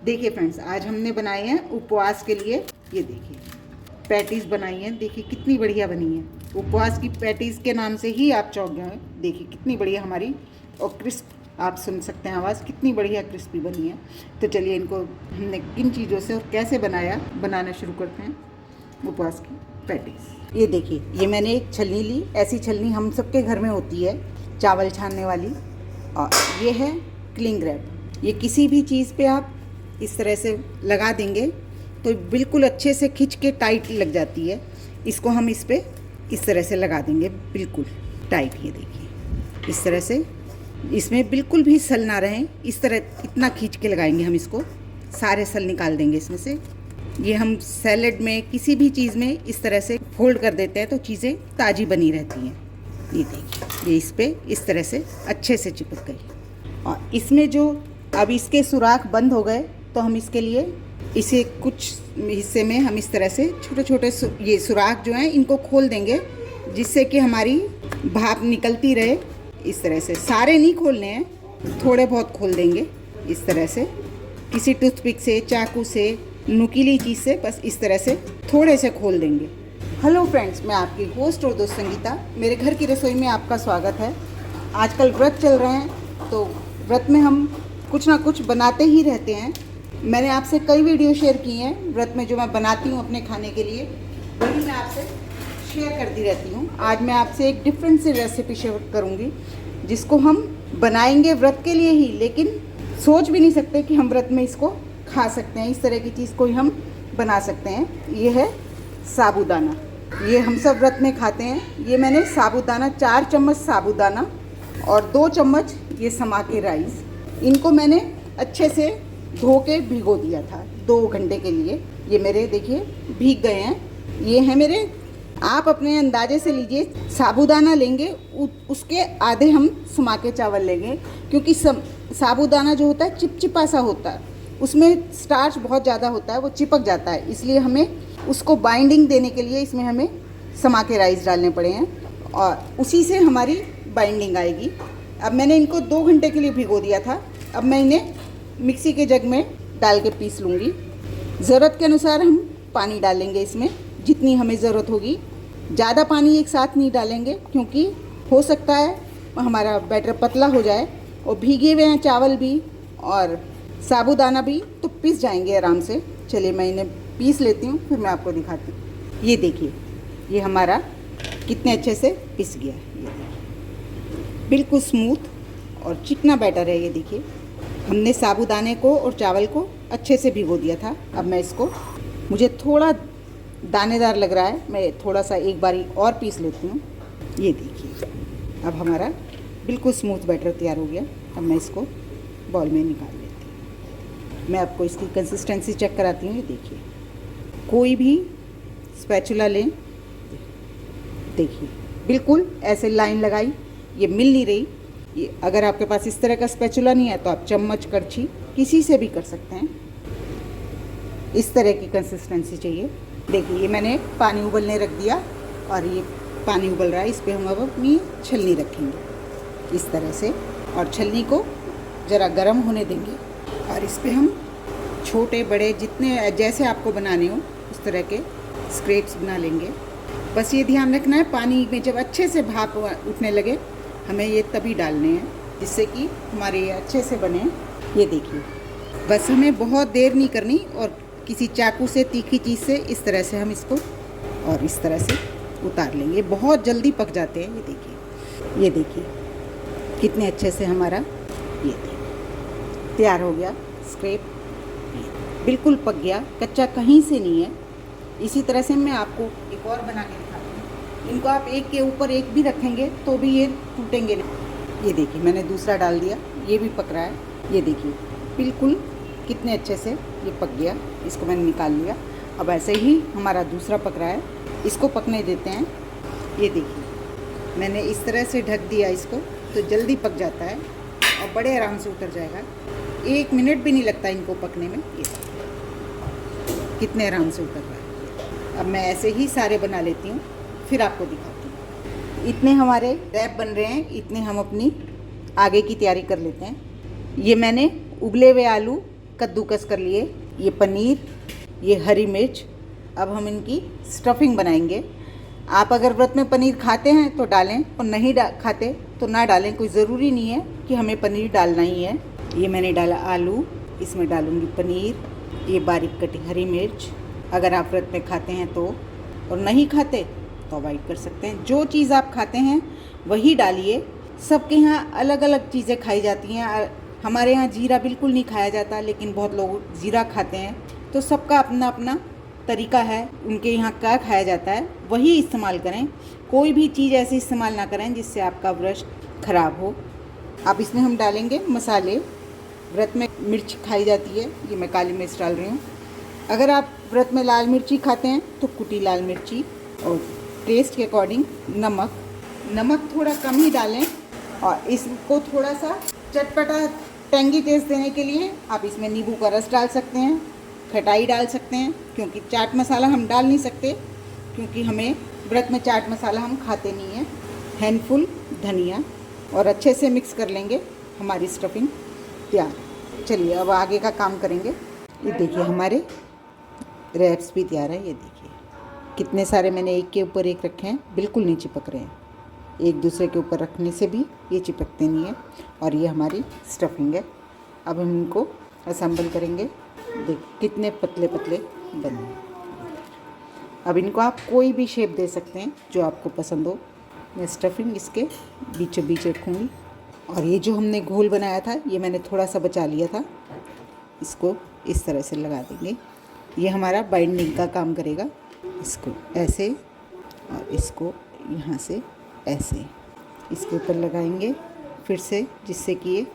देखिए फ्रेंड्स, आज हमने बनाए हैं उपवास के लिए। ये देखिए पैटीज़ बनाई हैं। देखिए कितनी बढ़िया बनी है। उपवास की पैटीज़ के नाम से ही आप चौंक गए। देखिए कितनी बढ़िया हमारी, और क्रिस्प, आप सुन सकते हैं आवाज़, कितनी बढ़िया क्रिस्पी बनी है। तो चलिए इनको हमने किन चीज़ों से और कैसे बनाना शुरू करते हैं उपवास की पैटीज़। ये देखिए, ये मैंने एक छलनी ली। ऐसी छलनी हम सबके घर में होती है, चावल छानने वाली। और ये है क्लिंग रैप। ये किसी भी चीज़ पे आप इस तरह से लगा देंगे तो बिल्कुल अच्छे से खिंच के टाइट लग जाती है। इसको हम इस पे इस तरह से लगा देंगे, बिल्कुल टाइट। ये देखिए इस तरह से, इसमें बिल्कुल भी सल ना रहे, इस तरह इतना खींच के लगाएंगे हम इसको। सारे सल निकाल देंगे इसमें से। ये हम सैलेड में, किसी भी चीज़ में इस तरह से फोल्ड कर देते हैं तो चीज़ें ताज़ी बनी रहती हैं। ये देखिए, ये इस पे इस तरह से अच्छे से चिपक गई। और इसमें जो अब इसके सुराख बंद हो गए तो हम इसके लिए इसे कुछ हिस्से में हम इस तरह से छोटे छोटे ये सुराख जो हैं इनको खोल देंगे, जिससे कि हमारी भाप निकलती रहे। इस तरह से सारे नहीं खोलने हैं, थोड़े बहुत खोल देंगे इस तरह से, किसी टूथपिक से, चाकू से, नुकीली चीज़ से, बस इस तरह से थोड़े से खोल देंगे। हेलो फ्रेंड्स, मैं आपकी होस्ट और दोस्त संगीता। मेरे घर की रसोई में आपका स्वागत है। आजकल व्रत चल रहे हैं तो व्रत में हम कुछ ना कुछ बनाते ही रहते हैं। मैंने आपसे कई वीडियो शेयर की हैं व्रत में, जो मैं बनाती हूँ अपने खाने के लिए, वही मैं आपसे शेयर करती रहती हूँ। आज मैं आपसे एक डिफरेंट सी रेसिपी शेयर करूँगी, जिसको हम बनाएंगे व्रत के लिए ही, लेकिन सोच भी नहीं सकते कि हम व्रत में इसको खा सकते हैं। इस तरह की चीज़ को ही हम बना सकते हैं। ये है साबूदाना। ये हम सब व्रत में खाते हैं। ये मैंने साबूदाना, 4 चम्मच साबूदाना और 2 चम्मच ये समा के राइस, इनको मैंने अच्छे से धो के भिगो दिया था 2 घंटे के लिए। ये मेरे देखिए भीग गए हैं। ये हैं मेरे, आप अपने अंदाजे से लीजिए। साबूदाना लेंगे, उसके आधे हम समा के चावल लेंगे, क्योंकि साबूदाना जो होता है चिपचिपा सा होता है, उसमें स्टार्च बहुत ज़्यादा होता है, वो चिपक जाता है। इसलिए हमें उसको बाइंडिंग देने के लिए इसमें हमें समा के राइस डालने पड़े हैं, और उसी से हमारी बाइंडिंग आएगी। अब मैंने इनको 2 घंटे के लिए भिगो दिया था। अब मैं इन्हें मिक्सी के जग में डाल के पीस लूँगी। ज़रूरत के अनुसार हम पानी डालेंगे इसमें, जितनी हमें ज़रूरत होगी। ज़्यादा पानी एक साथ नहीं डालेंगे, क्योंकि हो सकता है हमारा बैटर पतला हो जाए, और भीगे हुए हैं चावल भी और साबूदाना भी, तो पिस जाएंगे आराम से। चलिए मैं इन्हें पीस लेती हूँ, फिर मैं आपको दिखाती हूँ। ये देखिए, ये हमारा कितने अच्छे से पिस गया है। ये देखिए बिल्कुल स्मूथ और चिकना बैटर है। ये देखिए, हमने साबूदाने को और चावल को अच्छे से भिगो दिया था। अब मैं इसको, मुझे थोड़ा दानेदार लग रहा है, मैं थोड़ा सा एक बारी और पीस लेती हूँ। ये देखिए, अब हमारा बिल्कुल स्मूथ बैटर तैयार हो गया। अब मैं इसको बाउल में निकाल लेती हूँ। मैं आपको इसकी कंसिस्टेंसी चेक कराती हूँ। ये देखिए, कोई भी स्पैचुला लें, देखिए बिल्कुल ऐसे लाइन लगाई, ये मिल नहीं रही। ये अगर आपके पास इस तरह का स्पैचुला नहीं है तो आप चम्मच, करछी, किसी से भी कर सकते हैं। इस तरह की कंसिस्टेंसी चाहिए। देखिए, ये मैंने पानी उबलने रख दिया, और ये पानी उबल रहा है। इस पर हम अब अपनी छलनी रखेंगे इस तरह से, और छलनी को ज़रा गर्म होने देंगे, और इस पर हम छोटे बड़े जितने जैसे आपको बनाने हो उस तरह के स्क्रेप्स बना लेंगे। बस ये ध्यान रखना है, पानी में जब अच्छे से भाप उठने लगे हमें ये तभी डालने हैं, जिससे कि हमारे ये अच्छे से बने। ये देखिए, बस हमें बहुत देर नहीं करनी, और किसी चाकू से, तीखी चीज़ से इस तरह से हम इसको और इस तरह से उतार लेंगे। बहुत जल्दी पक जाते हैं। ये देखिए कितने अच्छे से हमारा ये तैयार हो गया स्क्रेप। बिल्कुल पक गया, कच्चा कहीं से नहीं है। इसी तरह से मैं आपको एक और बना के दिखाती हूँ। इनको आप एक के ऊपर एक भी रखेंगे तो भी ये टूटेंगे नहीं। ये देखिए, मैंने दूसरा डाल दिया, ये भी पक रहा है। ये देखिए बिल्कुल कितने अच्छे से ये पक गया। इसको मैंने निकाल लिया। अब ऐसे ही हमारा दूसरा पक रहा है, इसको पकने देते हैं। ये देखिए, मैंने इस तरह से ढक दिया इसको, तो जल्दी पक जाता है और बड़े आराम से उतर जाएगा। 1 मिनट भी नहीं लगता इनको पकने में। ये कितने आराम से उतर रहा है। अब मैं ऐसे ही सारे बना लेती हूँ, फिर आपको दिखाती हूँ। इतने हमारे रैप बन रहे हैं, इतने हम अपनी आगे की तैयारी कर लेते हैं। ये मैंने उबले हुए आलू कद्दूकस कर लिए, ये पनीर, ये हरी मिर्च। अब हम इनकी स्टफिंग बनाएंगे। आप अगर व्रत में पनीर खाते हैं तो डालें और नहीं खाते तो ना डालें, कोई ज़रूरी नहीं है कि हमें पनीर डालना ही है। ये मैंने डाला आलू, इसमें डालूंगी पनीर, ये बारीक कटी हरी मिर्च। अगर आप व्रत में खाते हैं तो, और नहीं खाते तो अवॉइड कर सकते हैं। जो चीज़ आप खाते हैं वही डालिए। सबके यहाँ अलग अलग चीज़ें खाई जाती हैं। हमारे यहाँ जीरा बिल्कुल नहीं खाया जाता, लेकिन बहुत लोग जीरा खाते हैं। तो सबका अपना अपना तरीका है, उनके यहाँ क्या खाया जाता है वही इस्तेमाल करें। कोई भी चीज़ ऐसी इस्तेमाल ना करें जिससे आपका व्रत खराब हो। अब इसमें हम डालेंगे मसाले। व्रत में मिर्च खाई जाती है, ये मैं काली मिर्च डाल रही हूँ। अगर आप व्रत में लाल मिर्ची खाते हैं तो कुटी लाल मिर्ची, और टेस्ट के अकॉर्डिंग नमक थोड़ा कम ही डालें। और इसको थोड़ा सा चटपटा टेंगी टेस्ट देने के लिए आप इसमें नींबू का रस डाल सकते हैं, खटाई डाल सकते हैं, क्योंकि चाट मसाला हम डाल नहीं सकते, क्योंकि हमें व्रत में चाट मसाला हम खाते नहीं हैं। हैंडफुल धनिया, और अच्छे से मिक्स कर लेंगे। हमारी स्टफिंग तैयार। चलिए अब आगे का काम करेंगे। ये देखिए हमारे रैप्स भी तैयार है। ये देखिए कितने सारे मैंने एक के ऊपर एक रखे हैं, बिल्कुल नहीं चिपक रहे हैं। एक दूसरे के ऊपर रखने से भी ये चिपकते नहीं हैं। और ये हमारी स्टफिंग है। अब हम इनको असेंबल करेंगे। देख कितने पतले पतले बने। अब इनको आप कोई भी शेप दे सकते हैं जो आपको पसंद हो। मैं स्टफिंग इसके बीचों बीच रखूँगी। और ये जो हमने घोल बनाया था, ये मैंने थोड़ा सा बचा लिया था, इसको इस तरह से लगा देंगे। ये हमारा बाइंडिंग का काम करेगा। इसको ऐसे और इसको यहाँ से ऐसे इसके ऊपर लगाएंगे फिर से, जिससे कि ये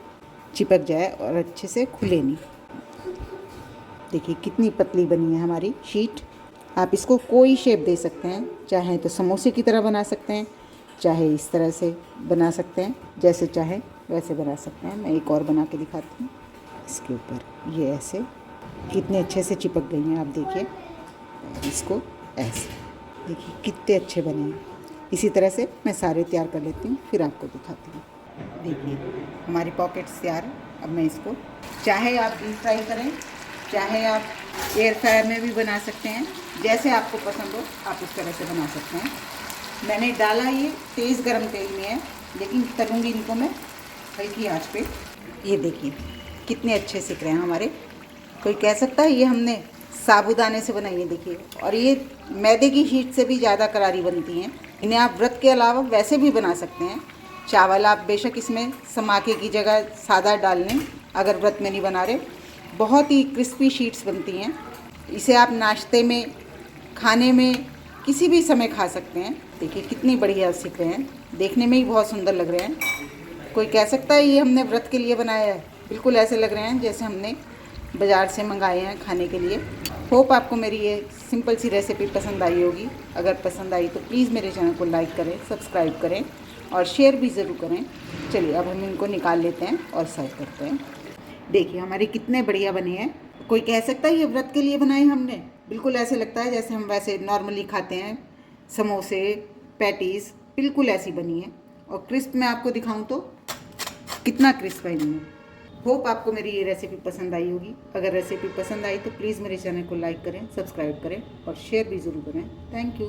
चिपक जाए और अच्छे से खुले नहीं। देखिए कितनी पतली बनी है हमारी शीट। आप इसको कोई शेप दे सकते हैं, चाहे तो समोसे की तरह बना सकते हैं, चाहे इस तरह से बना सकते हैं, जैसे चाहे वैसे बना सकते हैं। मैं एक और बना के दिखाती हूँ। इसके ऊपर ये ऐसे कितने अच्छे से चिपक गई हैं, आप देखिए। इसको ऐसे देखिए कितने अच्छे बने हैं। इसी तरह से मैं सारे तैयार कर लेती हूँ, फिर आपको दिखाती हूँ। देखिए हमारी पॉकेट्स तैयार है। अब मैं इसको, चाहे आप डीप फ्राई करें, चाहे आप एयर फ्रायर में भी बना सकते हैं, जैसे आपको पसंद हो आप उस तरह से बना सकते हैं। मैंने डाला ये तेज़ गरम तेल में है, लेकिन तलूँगी इनको मैं हल्की आंच पे। ये देखिए कितने अच्छे सिक रहे हैं हमारे। कोई कह सकता है ये हमने साबूदाने से बनाई है, देखिए। और ये मैदे की शीट से भी ज़्यादा करारी बनती हैं। इन्हें आप व्रत के अलावा वैसे भी बना सकते हैं। चावल आप बेशक इसमें समाके की जगह सादा डाल लें, अगर व्रत में नहीं बना रहे। बहुत ही क्रिस्पी शीट्स बनती हैं। इसे आप नाश्ते में, खाने में, किसी भी समय खा सकते हैं। देखिए कितनी बढ़िया सिक रहे हैं, देखने में ही बहुत सुंदर लग रहे हैं। कोई कह सकता है ये हमने व्रत के लिए बनाया है। बिल्कुल ऐसे लग रहे हैं जैसे हमने बाज़ार से मंगाए हैं खाने के लिए। होप आपको मेरी ये सिंपल सी रेसिपी पसंद आई होगी। अगर पसंद आई तो प्लीज़ मेरे चैनल को लाइक करें, सब्सक्राइब करें और शेयर भी ज़रूर करें। चलिए अब हम इनको निकाल लेते हैं और सर्व करते हैं। देखिए हमारे कितने बढ़िया बने हैं। कोई कह सकता है ये व्रत के लिए बनाए हमने, बिल्कुल ऐसे लगता है जैसे हम वैसे नॉर्मली खाते हैं। समोसे, पैटीज़ बिल्कुल ऐसी बनी है। और क्रिस्प मैं आपको दिखाऊं तो कितना क्रिस्प है इनमें। होप आपको मेरी ये रेसिपी पसंद आई होगी। अगर रेसिपी पसंद आई तो प्लीज़ मेरे चैनल को लाइक करें, सब्सक्राइब करें और शेयर भी ज़रूर करें। Thank you.